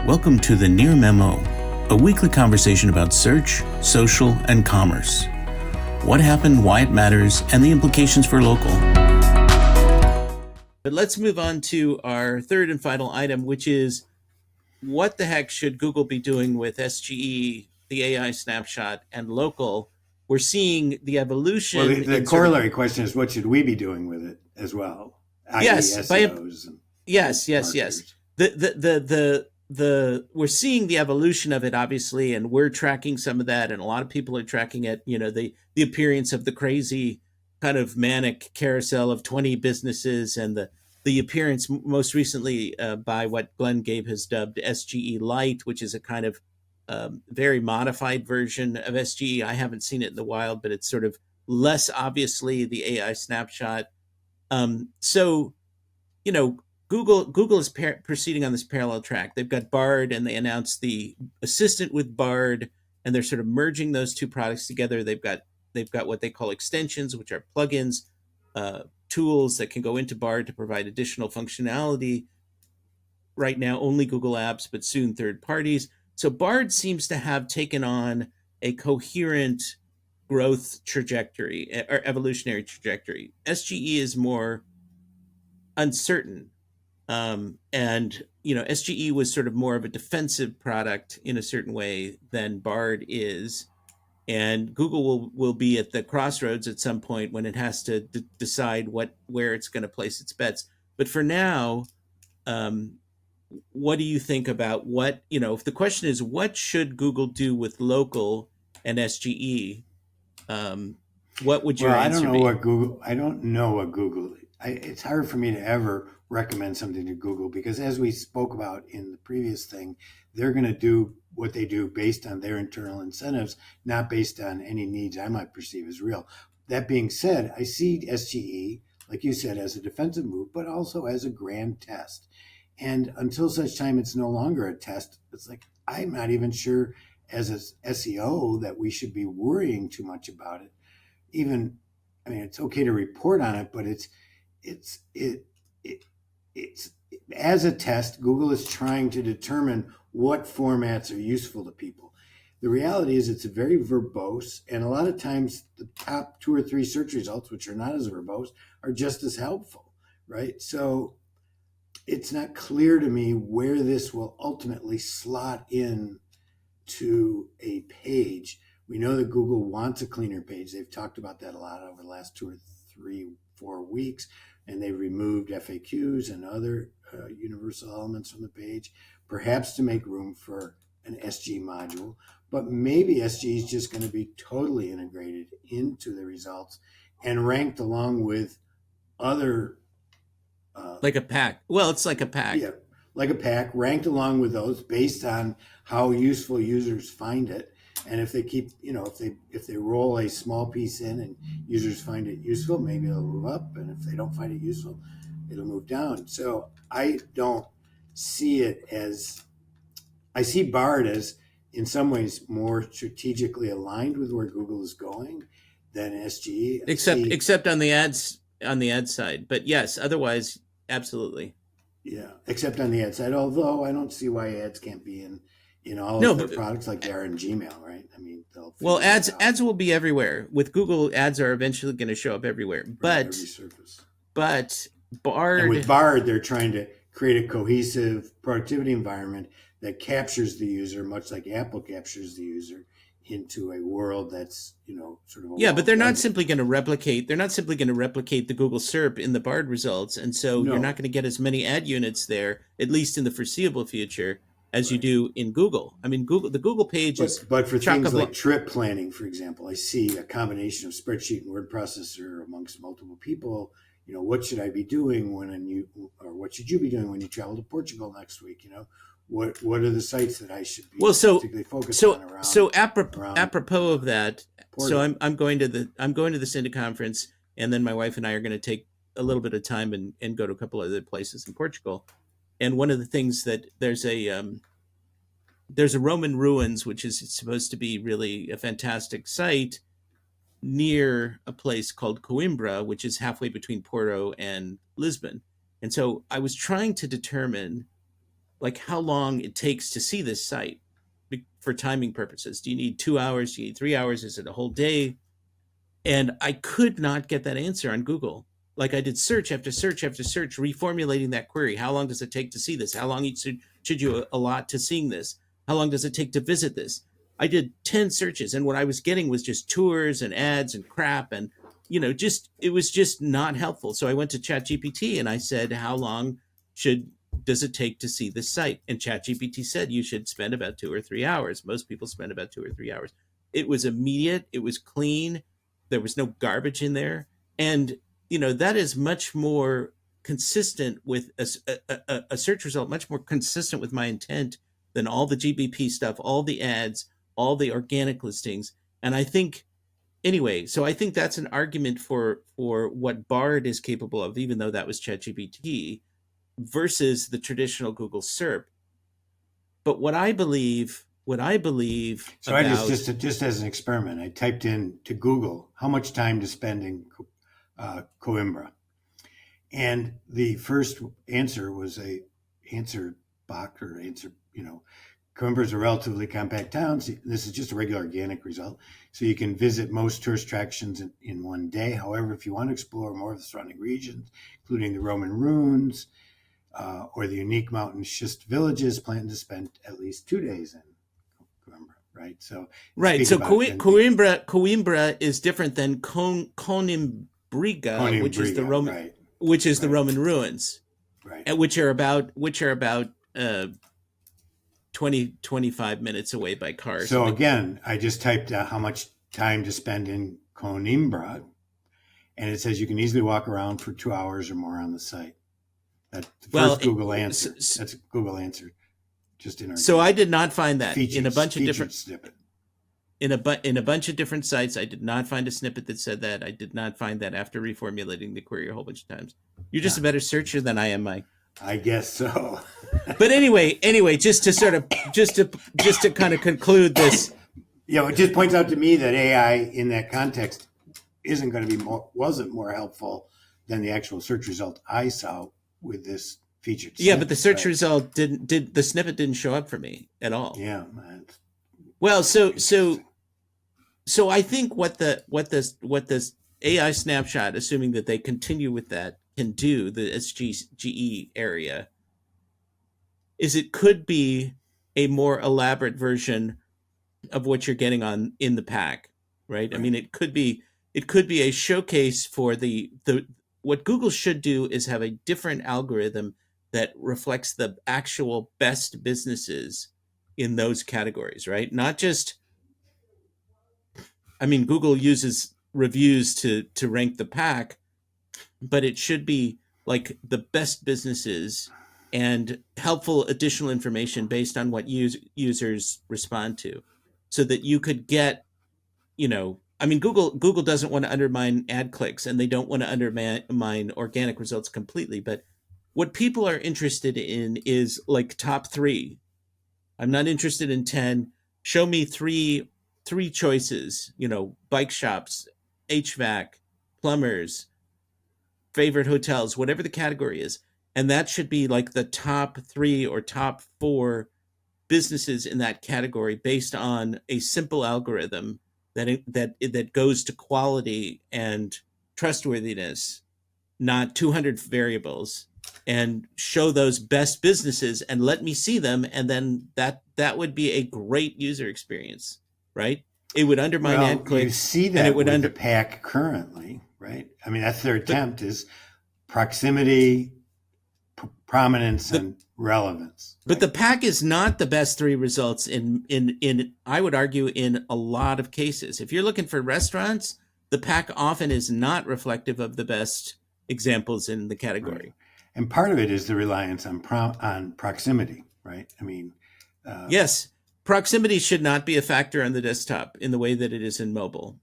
Welcome to the Near Memo, a weekly conversation about search, social, and commerce. What happened, why it matters, and the implications for local. But let's move on to our third and final item, which is what the heck should Google be doing with SGE, the AI snapshot, and local? We're seeing the evolution. Well, the corollary question is, what should we be doing with it as well? Yes, SEOs yes. We're seeing the evolution of it, obviously, and we're tracking some of that, and a lot of people are tracking it. You know, the appearance of the crazy kind of manic carousel of 20 businesses, and the appearance most recently by what Glenn Gabe has dubbed SGE Lite, which is a kind of very modified version of SGE. I haven't seen it in the wild, but it's sort of less obviously the AI snapshot. So, you know, Google is proceeding on this parallel track. They've got Bard, and they announced the assistant with Bard, and they're sort of merging those two products together. They've got what they call extensions, which are plugins, tools that can go into Bard to provide additional functionality. Right now, only Google apps, but soon third parties. So Bard seems to have taken on a coherent growth trajectory or evolutionary trajectory. SGE is more uncertain. And SGE was sort of more of a defensive product in a certain way than Bard is. And Google will be at the crossroads at some point when it has to decide where it's going to place its bets. But for now, what do you think about if the question is what should Google do with local and SGE? What would your answer be? I don't know what Google. It's hard for me to ever recommend something to Google because, as we spoke about in the previous thing, they're going to do what they do based on their internal incentives, not based on any needs I might perceive as real. That being said, I see SGE, like you said, as a defensive move, but also as a grand test. And until such time it's no longer a test, it's like I'm not even sure as a SEO that we should be worrying too much about it. It's okay to report on it, but it's as a test. Google is trying to determine what formats are useful to people. The reality is it's very verbose, and a lot of times the top 2 or 3 search results, which are not as verbose, are just as helpful, right? So it's not clear to me where this will ultimately slot in to a page. We know that Google wants a cleaner page. They've talked about that a lot over the last 2 or 3, 4 weeks, and they've removed FAQs and other universal elements from the page, perhaps to make room for an SGE module. But maybe SGE is just going to be totally integrated into the results and ranked along with other. Like a pack. Well, it's like a pack. Yeah, like a pack, ranked along with those based on how useful users find it. And if they keep, if they roll a small piece in and users find it useful, maybe it'll move up. And if they don't find it useful, it'll move down. So I don't see it as, I see Bard as in some ways more strategically aligned with where Google is going than SGE. Except on the ad side. But yes, otherwise, absolutely. Yeah, except on the ad side, although I don't see why ads can't be in all of their products like they are in Gmail, right? I mean, ads will be everywhere. With Google, ads are eventually going to show up everywhere. But every surface. But Bard, and with Bard, they're trying to create a cohesive productivity environment that captures the user, much like Apple captures the user, into a world that's sort of but they're not simply going to replicate. They're not simply going to replicate the Google SERP in the Bard results, and so you're not going to get as many ad units there, at least in the foreseeable future, as you do in Google. I mean, the Google page is. But for things like trip planning, for example, I see a combination of spreadsheet and word processor amongst multiple people. What should I be doing what should you be doing when you travel to Portugal next week? What are the sites that I should be particularly focused on around? So apropos of that, Portugal. So I'm going to the Syndic conference, and then my wife and I are going to take a little bit of time and go to a couple other places in Portugal. And one of the things that there's a Roman ruins, which is supposed to be really a fantastic site near a place called Coimbra, which is halfway between Porto and Lisbon. And so I was trying to determine like how long it takes to see this site for timing purposes. Do you need 2 hours? Do you need 3 hours? Is it a whole day? And I could not get that answer on Google. Like I did search after search after search, reformulating that query. How long does it take to see this? How long should you allot to seeing this? How long does it take to visit this? I did 10 searches, and what I was getting was just tours and ads and crap. And, just, it was just not helpful. So I went to ChatGPT and I said, how long should, does it take to see this site? And ChatGPT said, you should spend about 2 or 3 hours. Most people spend about 2 or 3 hours. It was immediate. It was clean. There was no garbage in there. And, that is much more consistent with a search result, much more consistent with my intent than all the GBP stuff, all the ads, all the organic listings. And I think, anyway, so I think that's an argument for what Bard is capable of, even though that was ChatGPT, versus the traditional Google SERP. But what I believe So I about, just as an experiment, I typed in to Google how much time to spend in Coimbra, and the first answer was a answer box or answer. Coimbra is a relatively compact town. So this is just a regular organic result. So you can visit most tourist attractions in one day. However, if you want to explore more of the surrounding regions, including the Roman ruins or the unique mountain schist villages, plan to spend at least 2 days in Coimbra, right? So right. speak So about Coimbra is different than Conimbriga, Coimbriga, right, which is the right, Roman ruins, right. and which are about 20-25 minutes away by car or So something. again, I just typed how much time to spend in Coimbra, and it says you can easily walk around for 2 hours or more on the site. That's the Well, first Google answer. That's a Google answer, just so I inorganic. did not find that in a bunch of Featured different snippet. in a bunch of different sites. I did not find a snippet that said that. I did not find that after reformulating the query a whole bunch of times. You're just Huh, a better searcher than I am, Mike. I guess so. But anyway, just to kind of conclude this. It just points out to me that AI in that context isn't going to be wasn't more helpful than the actual search result I saw with this featured Yeah, but the snippet, search right? result did the snippet didn't show up for me at all. Yeah, that's Well, so interesting. so so I think what this AI snapshot, assuming that they continue with that, can do, the SGE area, is it could be a more elaborate version of what you're getting on in the pack, right? I Right. mean, it could be a showcase for the what Google should do is have a different algorithm that reflects the actual best businesses in those categories, right? Not just, I mean, Google uses reviews to rank the pack, but it should be like the best businesses and helpful additional information based on what users respond to, so that you could get, I mean, Google doesn't want to undermine ad clicks, and they don't want to undermine organic results completely, but what people are interested in is like top 3. I'm not interested in 10. Show me three choices, bike shops, HVAC, plumbers, favorite hotels, whatever the category is. And that should be like the top 3 or top 4 businesses in that category based on a simple algorithm that goes to quality and trustworthiness, not 200 variables, and show those best businesses and let me see them. And then that would be a great user experience, right? It would undermine Well, ad you clicks, see and it that would with the under pack currently, right? I mean, that's their but attempt is proximity, prominence, the and relevance, but the right? pack is not the best 3 results in I would argue, in a lot of cases. If you're looking for restaurants, the pack often is not reflective of the best examples in the Right. category. And part of it is the reliance on on proximity, right? I mean, uh, Yes, proximity should not be a factor on the desktop in the way that it is in mobile,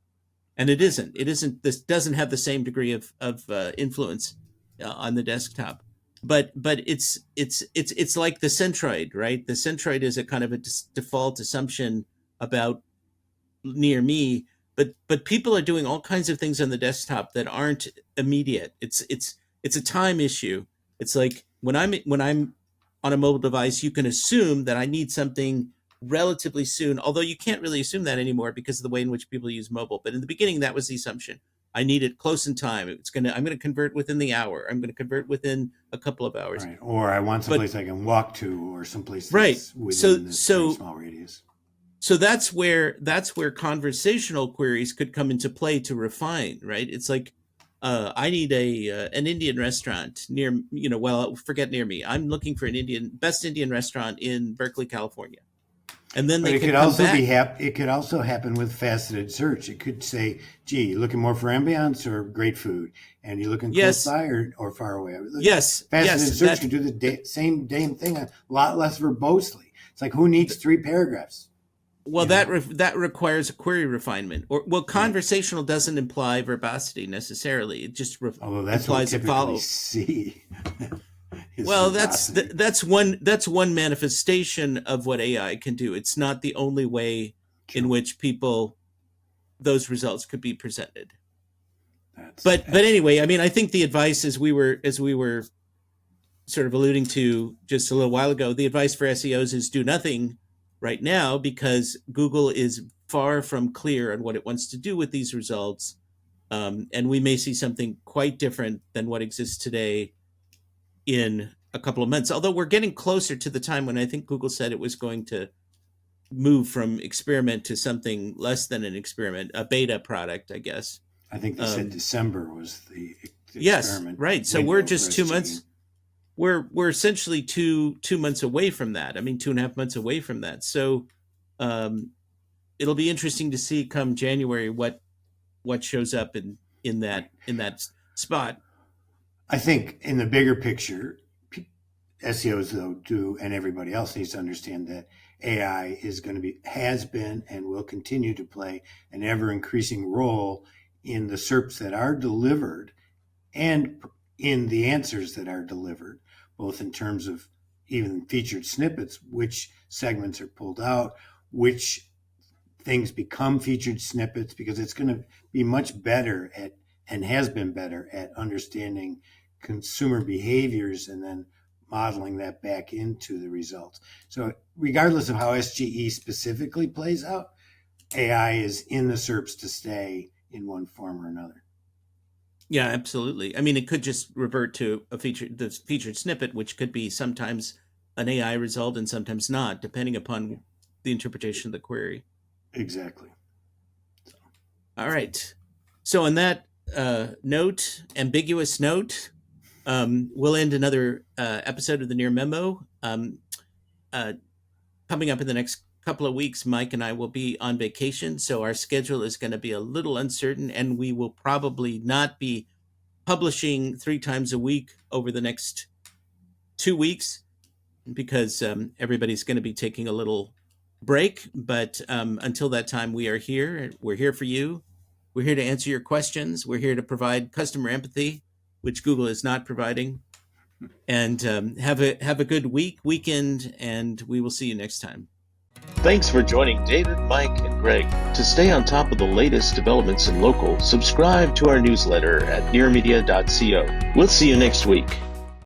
and it right. isn't. It isn't. This doesn't have the same degree of influence on the desktop. But it's like the centroid, right? The centroid is a kind of a default assumption about near me, but people are doing all kinds of things on the desktop that aren't immediate. It's a time issue. It's like when I'm on a mobile device, you can assume that I need something relatively soon, although you can't really assume that anymore because of the way in which people use mobile. But in the beginning, that was the assumption. I need it close in time. I'm gonna convert within the hour. I'm gonna convert within a couple of hours. Right. Or I want But someplace I can walk to, or someplace right. that's within this very small radius. So that's where conversational queries could come into play to refine, right? It's like, I need an Indian restaurant near, well, forget near me. I'm looking for best Indian restaurant in Berkeley, California. And then But they it could could come also back. it could also happen with faceted search. It could say, "Gee, you looking more for ambiance or great food?" And you looking close Yes, by or far away. yes, Faceted yes. search could do the same damn thing a lot less verbosely. It's like, who needs 3 paragraphs? Well, You know, that requires a query refinement. Or well, right? conversational doesn't imply verbosity necessarily. It just Although that's what we implies a typically follow. see is Well, verbosity. that's one manifestation of what AI can do. It's not the only way in True. which those results could be presented. That's But anyway, I mean, I think the advice, as we were sort of alluding to just a little while ago, the advice for SEOs is do nothing right now because Google is far from clear on what it wants to do with these results, and we may see something quite different than what exists today in a couple of months. Although we're getting closer to the time when I think Google said it was going to move from experiment to something less than an experiment, a beta product, I guess. I think they said Um, December was the yes, experiment right. So we're window for just 2 months. SGE. We're essentially 2 months away from that. I mean, 2.5 months away from that. So um, it'll be interesting to see come January what shows up Right. in that spot. I think in the bigger picture, SEOs though do, and everybody else needs to understand that AI is going to be, has been, and will continue to play an ever increasing role in the SERPs that are delivered and in the answers that are delivered, both in terms of even featured snippets, which segments are pulled out, which things become featured snippets, because it's going to be much better at, and has been better at, understanding consumer behaviors and then modeling that back into the results. So regardless of how SGE specifically plays out, AI is in the SERPs to stay in one form or another. Yeah, absolutely. I mean, it could just revert to the featured snippet, which could be sometimes an AI result and sometimes not, depending Yeah, upon the interpretation of the query. exactly. All right. So on that ambiguous note, we'll end another episode of the Near Memo. Uh, Coming up in the next couple of weeks, Mike and I will be on vacation, so our schedule is going to be a little uncertain, and we will probably not be publishing 3 times a week over the next 2 weeks because everybody's going to be taking a little break. But until that time, we are here. We're here for you. We're here to answer your questions. We're here to provide customer empathy, which Google is not providing. And have a good weekend, and we will see you next time. Thanks for joining David, Mike, and Greg. To stay on top of the latest developments in local, subscribe to our newsletter at nearmedia.co. We'll see you next week.